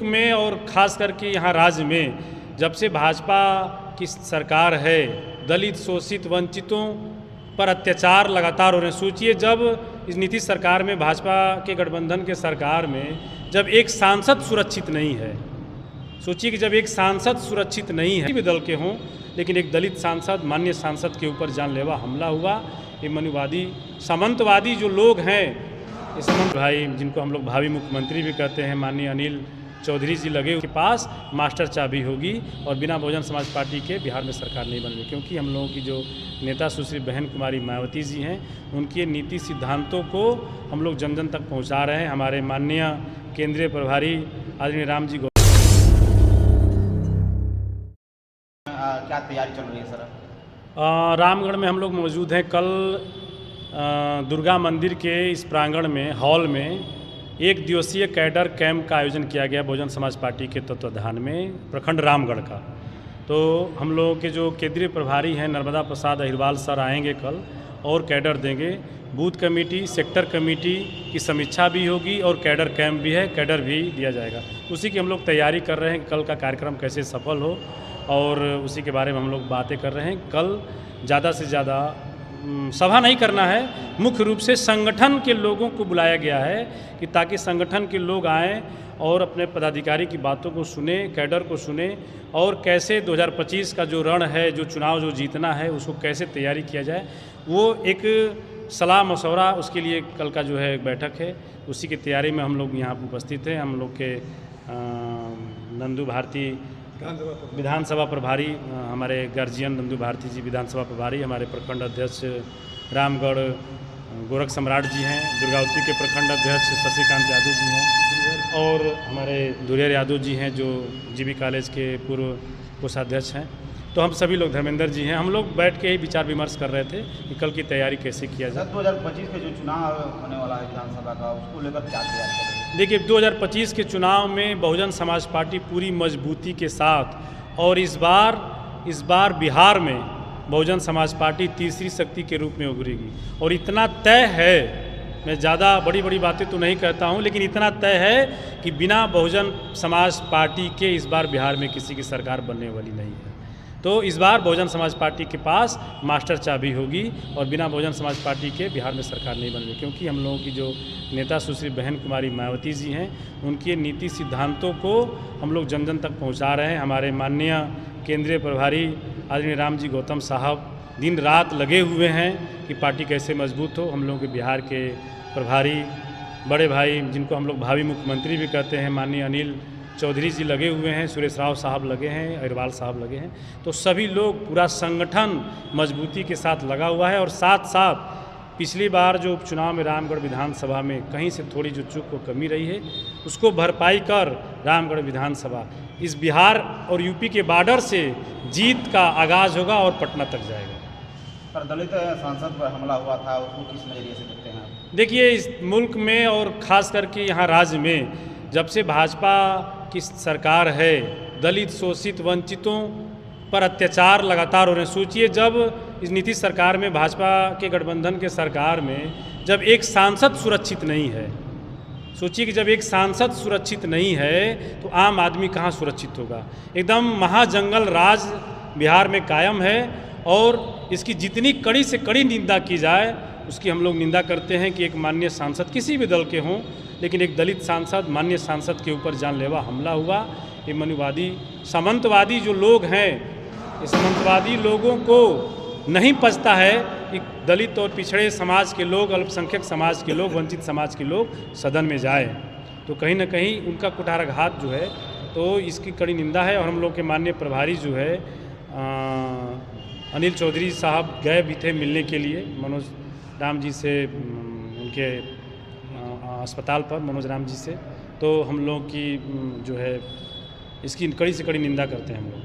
में और ख़ास करके यहाँ राज्य में जब से भाजपा की सरकार है, दलित शोषित वंचितों पर अत्याचार लगातार हो रहे हैं। सोचिए, जब इस नीतीश सरकार में, भाजपा के गठबंधन के सरकार में जब एक सांसद सुरक्षित नहीं है, सोचिए कि जब एक सांसद सुरक्षित नहीं है, किसी भी दल के हों, लेकिन एक दलित सांसद, माननीय सांसद के ऊपर जानलेवा हमला हुआ। ये मनुवादी सामंतवादी जो लोग हैं, ये सामंत भाई जिनको हम लोग भावी मुख्यमंत्री भी कहते हैं, माननीय अनिल चौधरी जी लगे के पास मास्टर चाबी होगी और बिना बहुजन समाज पार्टी के बिहार में सरकार नहीं बनेगी। क्योंकि हम लोगों की जो नेता सुश्री बहन कुमारी मायावती जी हैं, उनके नीति सिद्धांतों को हम लोग जन जन तक पहुंचा रहे हैं। हमारे माननीय केंद्रीय प्रभारी आदरणीय राम जी क्या तैयारी चल रही है सर? रामगढ़ में हम लोग मौजूद हैं। कल दुर्गा मंदिर के इस प्रांगण में, हॉल में एक दिवसीय कैडर कैंप का आयोजन किया गया बहुजन समाज पार्टी के तत्वाधान में, प्रखंड रामगढ़ का। तो हम लोगों के जो केंद्रीय प्रभारी हैं नर्मदा प्रसाद अहिरवाल सर आएंगे कल और कैडर देंगे। बूथ कमेटी, सेक्टर कमेटी की समीक्षा भी होगी और कैडर कैंप भी है, कैडर भी दिया जाएगा। उसी की हम लोग तैयारी कर रहे हैं कि कल का कार्यक्रम कैसे सफल हो, और उसी के बारे में हम लोग बातें कर रहे हैं। कल ज़्यादा से ज़्यादा सभा नहीं करना है, मुख्य रूप से संगठन के लोगों को बुलाया गया है कि ताकि संगठन के लोग आएँ और अपने पदाधिकारी की बातों को सुने, कैडर को सुने, और कैसे 2025 का जो रण है, जो चुनाव जो जीतना है, उसको कैसे तैयारी किया जाए, वो एक सलाह मशवरा, उसके लिए कल का जो है बैठक है। उसी की तैयारी में हम लोग यहाँ उपस्थित हैं। हम लोग के नंदू भारती विधानसभा प्रभारी, हमारे गार्जियन नंदू भारती जी विधानसभा प्रभारी, हमारे प्रखंड अध्यक्ष रामगढ़ गोरख सम्राट जी हैं, दुर्गावती के प्रखंड अध्यक्ष शशिकांत यादव जी हैं, और हमारे धुरियर यादव जी हैं जो जीबी कॉलेज के पूर्व कोषाध्यक्ष हैं। तो हम सभी लोग, धर्मेंद्र जी हैं, हम लोग बैठ के ही विचार विमर्श कर रहे थे कि कल की तैयारी कैसे किया जाए। 2025 के जो चुनाव होने वाला है विधानसभा का, उसको लेकर क्या तैयारी कर रहे हैं? देखिए, 2025 के चुनाव में बहुजन समाज पार्टी पूरी मजबूती के साथ, और इस बार बिहार में बहुजन समाज पार्टी तीसरी शक्ति के रूप में उभरेगी। और इतना तय है, मैं ज़्यादा बड़ी बड़ी बातें तो नहीं कहता हूं, लेकिन इतना तय है कि बिना बहुजन समाज पार्टी के इस बार बिहार में किसी की सरकार बनने वाली नहीं है। तो इस बार बहुजन समाज पार्टी के पास मास्टर चाबी होगी और बिना बहुजन समाज पार्टी के बिहार में सरकार नहीं बनेगी। क्योंकि हम लोगों की जो नेता सुश्री बहन कुमारी मायावती जी हैं, उनके नीति सिद्धांतों को हम लोग जन जन तक पहुंचा रहे हैं। हमारे माननीय केंद्रीय प्रभारी आदरणीय राम जी गौतम साहब दिन रात लगे हुए हैं कि पार्टी कैसे मजबूत हो। हम लोगों के बिहार के प्रभारी बड़े भाई, जिनको हम लोग भावी मुख्यमंत्री भी कहते हैं, माननीय अनिल चौधरी जी लगे हुए हैं, सुरेश राव साहब लगे हैं, अहिरवाल साहब लगे हैं। तो सभी लोग, पूरा संगठन मजबूती के साथ लगा हुआ है। और साथ साथ पिछली बार जो उपचुनाव में रामगढ़ विधानसभा में कहीं से थोड़ी जो चूक को कमी रही है, उसको भरपाई कर रामगढ़ विधानसभा इस बिहार और यूपी के बॉर्डर से जीत का आगाज़ होगा और पटना तक जाएगा। पर दलित सांसद पर हमला हुआ था, उसको किस नज़रिए से देखते हैं आप? देखिए, इस मुल्क में और ख़ास करके यहाँ राज्य में जब से भाजपा की सरकार है, दलित शोषित वंचितों पर अत्याचार लगातार हो रहे हैं। सोचिए, जब इस नीतीश सरकार में, भाजपा के गठबंधन के सरकार में जब एक सांसद सुरक्षित नहीं है, सोचिए कि जब एक सांसद सुरक्षित नहीं है तो आम आदमी कहाँ सुरक्षित होगा। एकदम महाजंगल राज बिहार में कायम है, और इसकी जितनी कड़ी से कड़ी निंदा की जाए उसकी हम लोग निंदा करते हैं कि एक माननीय सांसद, किसी भी दल के हों, लेकिन एक दलित सांसद, माननीय सांसद के ऊपर जानलेवा हमला हुआ। ये मनुवादी सामंतवादी जो लोग हैं, ये सामंतवादी लोगों को नहीं पचता है कि दलित और पिछड़े समाज के लोग, अल्पसंख्यक समाज के लोग, वंचित समाज के लोग सदन में जाए। तो कहीं ना कहीं उनका कुठाराघात जो है, तो इसकी कड़ी निंदा है। और हम लोग के माननीय प्रभारी जो है अनिल चौधरी साहब गए भी थे मिलने के लिए मनोज राम जी से, उनके अस्पताल पर मनोज राम जी से। तो हम लोग की जो है इसकी कड़ी से कड़ी निंदा करते हैं हम लोग।